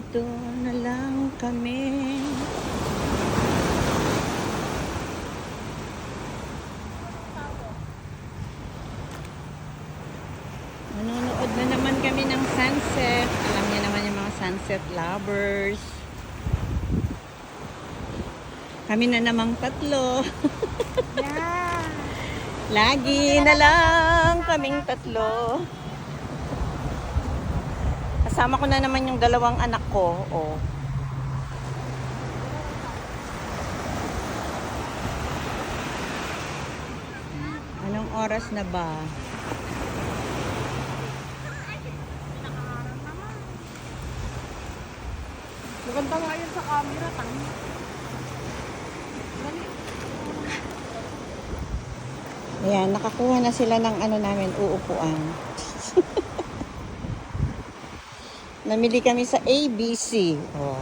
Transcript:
Dito na lang kami. Manonood na naman kami ng sunset. Alam niyo naman yung mga sunset lovers. Kami na namang tatlo. Yeah. Lagi na lang kaming tatlo. Kasama ko na naman yung dalawang anak ko. Oh. Anong oras na ba? Maganda nga yun sa camera, tang. Ayan, nakakuha na sila ng ano namin, uupuan. Namili kami sa ABC. Oh.